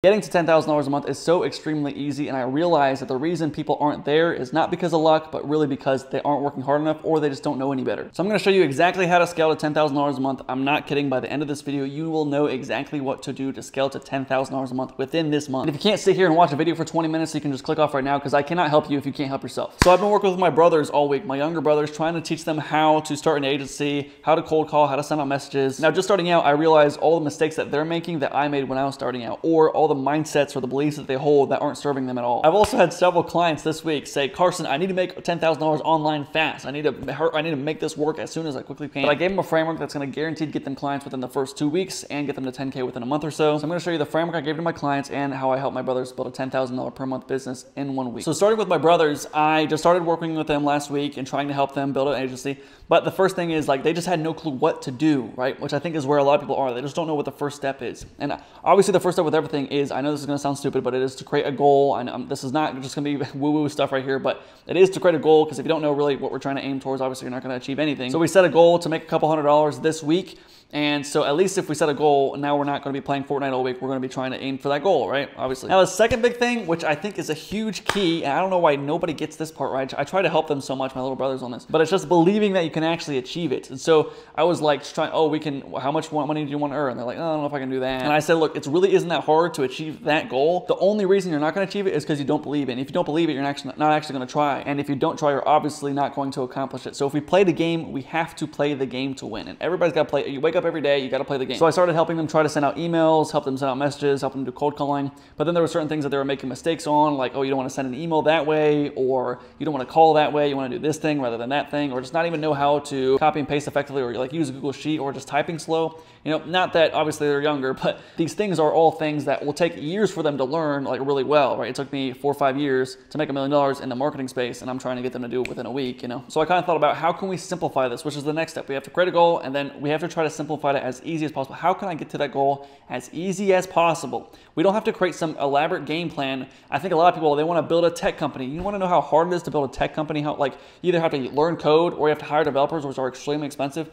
Getting to $10,000 a month is so extremely easy, and I realize that the reason people aren't there is not because of luck, but really because they aren't working hard enough or they just don't know any better. So I'm gonna show you exactly how to scale to $10,000 a month. I'm not kidding. By the end of this video, you will know exactly what to do to scale to $10,000 a month within this month. And if you can't sit here and watch a video for 20 minutes, you can just click off right now because I cannot help you if you can't help yourself. So I've been working with my brothers all week, my younger brothers, trying to teach them how to start an agency, how to cold call, how to send out messages. Now, just starting out, I realized all the mistakes that they're making that I made when I was starting out, or all the mindsets or the beliefs that they hold that aren't serving them at all. I've also had several clients this week say, Carson, I need to make $10,000 online fast. I need to make this work as soon as I quickly can. But I gave them a framework that's going to guarantee to get them clients within the first 2 weeks and get them to 10K within a month or so. So I'm going to show you the framework I gave to my clients and how I help my brothers build a $10,000 per month business in 1 week. So starting with my brothers, I just started working with them last week and trying to help them build an agency. But the first thing is, like, they just had no clue what to do, right? Which I think is where a lot of people are. They just don't know what the first step is. And obviously the first step with everything is, I know this is going to sound stupid, but it is to create a goal. And this is not just going to be woo-woo stuff right here, but it is to create a goal, because if you don't know really what we're trying to aim towards, obviously you're not going to achieve anything. So we set a goal to make a couple $100 this week. And so at least if we set a goal, now we're not going to be playing Fortnite all week. We're going to be trying to aim for that goal, right? Obviously. Now, the second big thing, which I think is a huge key, and I don't know why nobody gets this part right. I try to help them so much, my little brothers, on this, but it's just believing that you can actually achieve it. And so I was like trying, how much money do you want to earn? And they're like, oh, I don't know if I can do that. And I said, look, it really isn't that hard to achieve that goal. The only reason you're not going to achieve it is because you don't believe it. And if you don't believe it, you're not actually going to try. And if you don't try, you're obviously not going to accomplish it. So if we play the game, we have to play the game to win. And everybody's got to play. You wake up every day, you got to play the game. So I started helping them try to send out emails, help them send out messages, help them do cold calling. But then there were certain things that they were making mistakes on, like, oh, you don't want to send an email that way, or you don't want to call that way. You want to do this thing rather than that thing, or just not even know how to copy and paste effectively, or like use a Google Sheet, or just typing slow. You know, not that obviously they're younger, but these things are all things that will take years for them to learn, like, really well, right? It took me 4 or 5 years to make $1 million in the marketing space, and I'm trying to get them to do it within a week, you know? So I kind of thought about, how can we simplify this, which is the next step. We have to create a goal, and then we have to try to simplify it as easy as possible. How can I get to that goal as easy as possible? We don't have to create some elaborate game plan. I think a lot of people, they want to build a tech company. You want to know how hard it is to build a tech company? How, like, you either have to learn code or you have to hire developers, which are extremely expensive.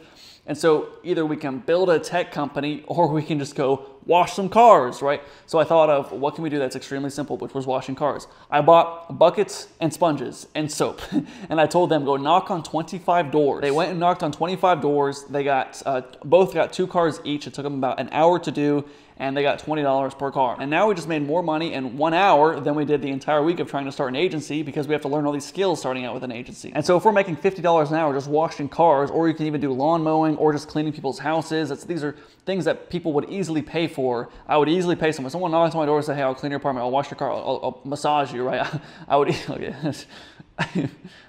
And so either we can build a tech company or we can just go wash some cars, right? So I thought of, what can we do that's extremely simple, which was washing cars. I bought buckets and sponges and soap, and I told them, go knock on 25 doors. They went and knocked on 25 doors. They got, both got 2 cars each. It took them about an hour to do, and they got $20 per car. And now we just made more money in 1 hour than we did the entire week of trying to start an agency, because we have to learn all these skills starting out with an agency. And so if we're making $50 an hour just washing cars, or you can even do lawn mowing or just cleaning people's houses, these are things that people would easily pay for. I would easily pay someone. Someone knocks on my door and say, hey, I'll clean your apartment, I'll wash your car, I'll massage you, right? I would, okay.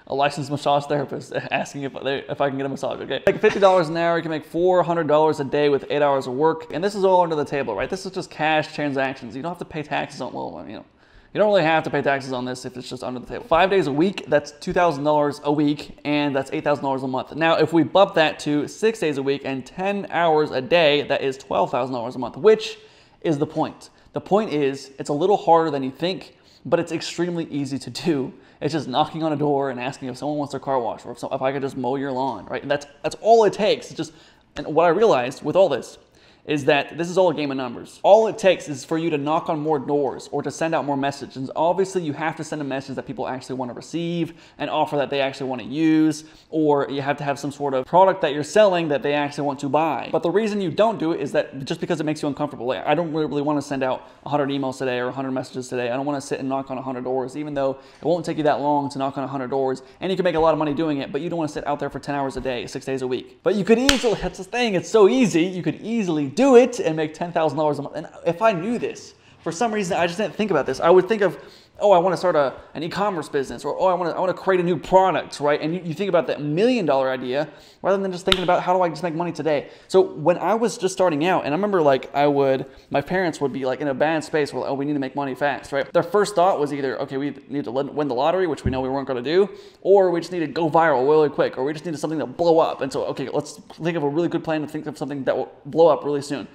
A licensed massage therapist asking if I can get a massage, okay? Like $50 an hour, you can make $400 a day with 8 hours of work. And this is all under the table, right? This is just cash transactions. You don't have to pay taxes on, well, you know, you don't really have to pay taxes on this if it's just under the table. 5 days a week, that's $2,000 a week, and that's $8,000 a month. Now, if we bump that to 6 days a week and 10 hours a day, that is $12,000 a month, which is the point. The point is, it's a little harder than you think, but it's extremely easy to do. It's just knocking on a door and asking if someone wants their car washed, or if I could just mow your lawn, right? And that's all it takes. It's just, and what I realized with all this is that this is all a game of numbers. All it takes is for you to knock on more doors or to send out more messages. And obviously you have to send a message that people actually want to receive, an offer that they actually want to use, or you have to have some sort of product that you're selling that they actually want to buy. But the reason you don't do it is that just because it makes you uncomfortable. Like, I don't really want to send out 100 emails today or 100 messages today. I don't want to sit and knock on 100 doors, even though it won't take you that long to knock on 100 doors, and you can make a lot of money doing it, but you don't want to sit out there for 10 hours a day, 6 days a week. But you could easily, that's the thing, it's so easy, you could easily do it and make $10,000 a month. And if I knew this, for some reason, I just didn't think about this. I would think of, oh, I want to start an e-commerce business, or oh, I want to create a new product, right? And you think about that $1 million idea rather than just thinking about, how do I just make money today? So when I was just starting out, and I remember, like, my parents would be like in a bad space where, oh, we need to make money fast, right? Their first thought was either, okay, we need to win the lottery, which we know we weren't going to do, or we just need to go viral really quick, or we just needed something to blow up. And so, okay, let's think of a really good plan to think of something that will blow up really soon.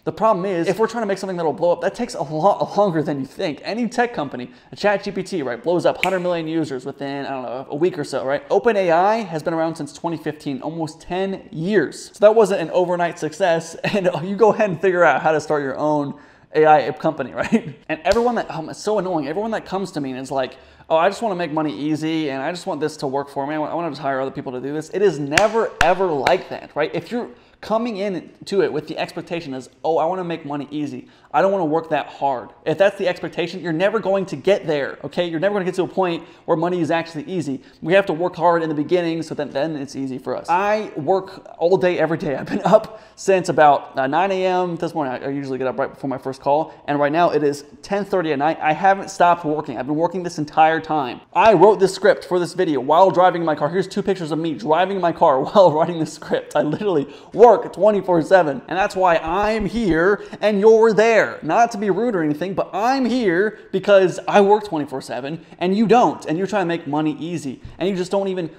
The problem is, if we're trying to make something that'll blow up, that takes a lot longer than you think. Any tech company, a ChatGPT, right, blows up 100 million users within, I don't know, a week or so, right? OpenAI has been around since 2015, almost 10 years. So that wasn't an overnight success. And you go ahead and figure out how to start your own AI company, right? And everyone that, it's so annoying. Everyone that comes to me and is like, oh, I just want to make money easy and I just want this to work for me. I want to just hire other people to do this. It is never, ever like that, right? If you're coming into it with the expectation is, oh, I want to make money easy. I don't want to work that hard. If that's the expectation, you're never going to get there, okay? You're never going to get to a point where money is actually easy. We have to work hard in the beginning so that then it's easy for us. I work all day, every day. I've been up since about 9 a.m. this morning. I usually get up right before my first call, and right now it is 10:30 at night. I haven't stopped working. I've been working this entire time. I wrote this script for this video while driving my car. Here's 2 pictures of me driving my car while writing the script. I literally work 24/7, and that's why I'm here and you're there. Not to be rude or anything, but I'm here because I work 24/7 and you don't, and you're trying to make money easy, and you just don't even.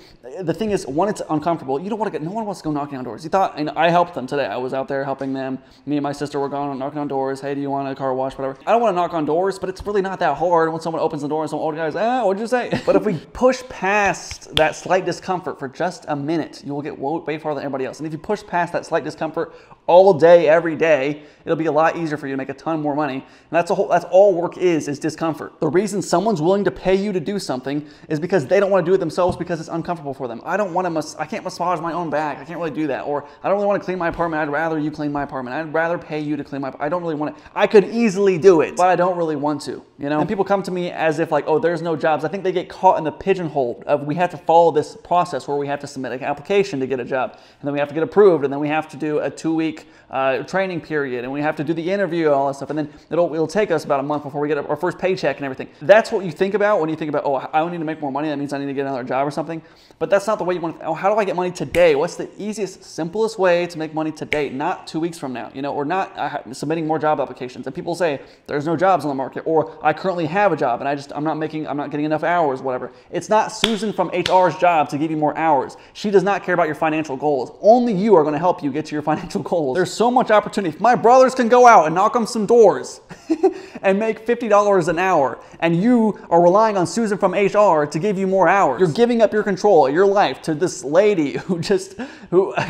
The thing is, one, it's uncomfortable. You don't want to get. No one wants to go knocking on doors. You thought, and I helped them today. I was out there helping them. Me and my sister were going knocking on doors. Hey, do you want a car wash? Whatever. I don't want to knock on doors, but it's really not that hard when someone opens the door and some old guy's, what did you say? But if we push past that slight discomfort for just a minute, you will get way farther than everybody else. And if you push past that slight discomfort all day, every day, it'll be a lot easier for you to make a ton more money. And that's all work is discomfort. The reason someone's willing to pay you to do something is because they don't want to do it themselves because it's uncomfortable for them. I can't massage my own back. I can't really do that. Or I don't really want to clean my apartment. I'd rather you clean my apartment. I'd rather pay you to clean my, I don't really want to. I could easily do it, but I don't really want to, you know? And people come to me as if like, oh, there's no jobs. I think they get caught in the pigeonhole of we have to follow this process where we have to submit an application to get a job. And then we have to get approved. And then we have to do a 2-week training period. And we have to do the interview and all that stuff. And then it'll take us about a month before we get our first paycheck and everything. That's what you think about when you think about, oh, I need to make more money. That means I need to get another job or something. But that's not the way you want to, oh, how do I get money today? What's the easiest, simplest way to make money today? Not 2 weeks from now, you know, or not submitting more job applications. And people say there's no jobs on the market, or I currently have a job and I'm not getting enough hours, whatever. It's not Susan from HR's job to give you more hours. She does not care about your financial goals. Only you are going to help you get to your financial goals. There's so much opportunity. If my brothers can go out and knock on some doors and make $50 an hour, and you are relying on Susan from HR to give you more hours, you're giving up your control of your life to this lady who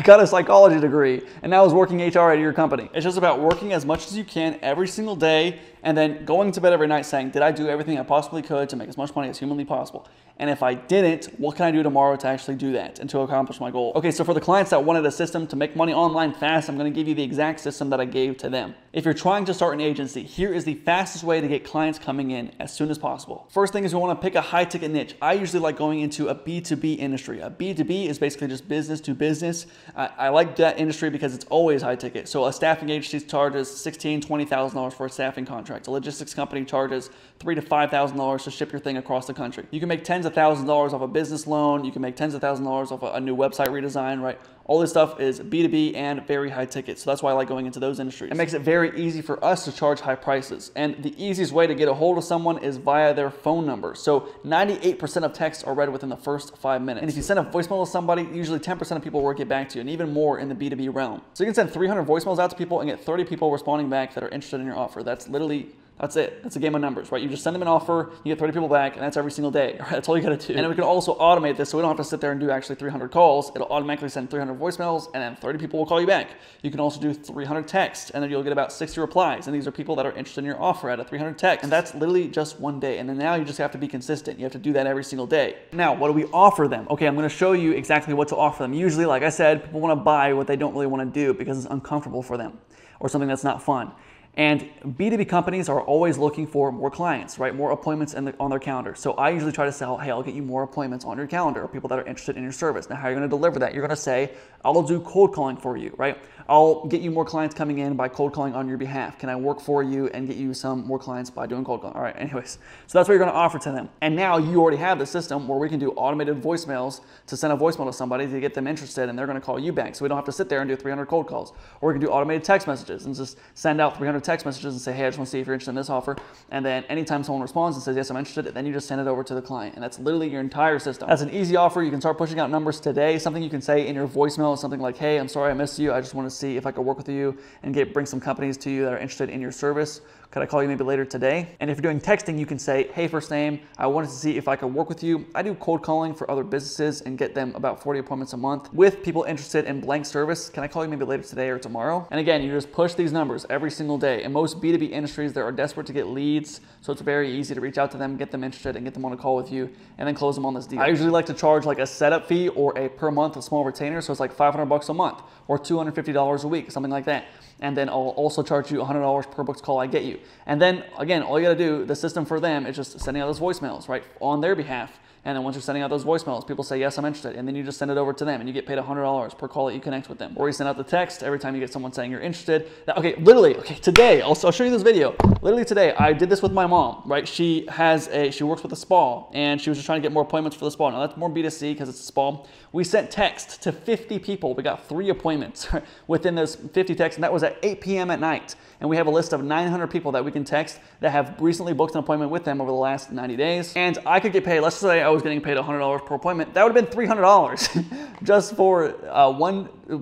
got a psychology degree and now is working HR at your company. It's just about working as much as you can every single day and then going to bed every night saying, did I do everything I possibly could to make as much money as humanly possible? And if I didn't, what can I do tomorrow to actually do that and to accomplish my goal? Okay, so for the clients that wanted a system to make money online fast, I'm going to give you the exact system that I gave to them. If you're trying to start an agency, here is the fastest way to get clients coming in as soon as possible. First thing is we want to pick a high ticket niche. I usually like going into a B2B industry. A B2B is basically just business to business. I like that industry because it's always high ticket. So a staffing agency charges $16,000, $20,000 for a staffing contract. A logistics company charges $3,000 to $5,000 to ship your thing across the country. You can make tens of thousands of dollars off a business loan. You can make tens of thousands of dollars off a new website redesign, right? All this stuff is B2B and very high ticket. So that's why I like going into those industries. It makes it very easy for us to charge high prices. And the easiest way to get a hold of someone is via their phone number. So 98% of texts are read within the first 5 minutes. And if you send a voicemail to somebody, usually 10% of people will get back to you, and even more in the B2B realm. So you can send 300 voicemails out to people and get 30 people responding back that are interested in your offer. That's it. That's a game of numbers, right? You just send them an offer, you get 30 people back, and that's every single day. Right? That's all you got to do. And we can also automate this so we don't have to sit there and do actually 300 calls. It'll automatically send 300 voicemails, and then 30 people will call you back. You can also do 300 texts, and then you'll get about 60 replies. And these are people that are interested in your offer at a 300 text. And that's literally just one day. And then now you just have to be consistent. You have to do that every single day. Now, what do we offer them? Okay, I'm going to show you exactly what to offer them. Usually, like I said, people want to buy what they don't really want to do because it's uncomfortable for them or something that's not fun. And B2B companies are always looking for more clients, right? More appointments on their calendar. So I usually try to sell, hey, I'll get you more appointments on your calendar, or people that are interested in your service. Now, how are you going to deliver that? You're going to say, I'll do cold calling for you, right? I'll get you more clients coming in by cold calling on your behalf. Can I work for you and get you some more clients by doing cold calling? All right, anyways. So that's what you're going to offer to them. And now you already have the system where we can do automated voicemails to send a voicemail to somebody to get them interested, and they're going to call you back. So we don't have to sit there and do 300 cold calls. Or we can do automated text messages and just send out 300 text messages and say, hey, I just want to see if you're interested in this offer. And then anytime someone responds and says, yes, I'm interested, then you just send it over to the client. And that's literally your entire system. That's an easy offer. You can start pushing out numbers today. Something you can say in your voicemail is something like, hey, I'm sorry I missed you. I just want to see if I could work with you and bring some companies to you that are interested in your service. Could I call you maybe later today? And if you're doing texting, you can say, hey, first name, I wanted to see if I could work with you. I do cold calling for other businesses and get them about 40 appointments a month with people interested in blank service. Can I call you maybe later today or tomorrow? And again, you just push these numbers every single day. In most B2B industries, they are desperate to get leads, so it's very easy to reach out to them, get them interested, and get them on a call with you, and then close them on this deal. I usually like to charge like a setup fee or a per month, a small retainer, so it's like $500 a month or $250 a week, something like that. And then I'll also charge you $100 per booked call I get you. And then again, all you gotta do, the system for them is just sending out those voicemails, right, on their behalf. And then once you're sending out those voicemails, people say, yes, I'm interested. And then you just send it over to them and you get paid $100 per call that you connect with them. Or you send out the text every time you get someone saying you're interested. Now, okay, literally, today, I'll show you this video. Literally today, I did this with my mom, right? She works with a spa and she was just trying to get more appointments for the spa. Now that's more B2C because it's a spa. We sent text to 50 people. We got 3 appointments within those 50 texts, and that was at 8 p.m. at night. And we have a list of 900 people that we can text that have recently booked an appointment with them over the last 90 days. And I could get paid, let's say I was getting paid $100 per appointment. That would have been $300 just for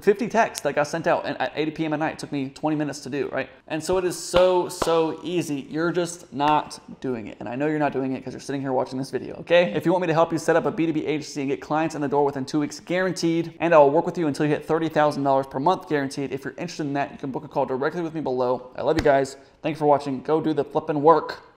50 texts that got sent out at 8 p.m. at night. It took me 20 minutes to do, right? And so it is so easy. You're just not doing it. And I know you're not doing it because you're sitting here watching this video, okay? If you want me to help you set up a B2B agency and get clients in the door within 2 weeks guaranteed, and I'll work with you until you hit $30,000 per month guaranteed. If you're interested in that, you can book a call directly with me below. I love you guys. Thanks for watching. Go do the flipping work.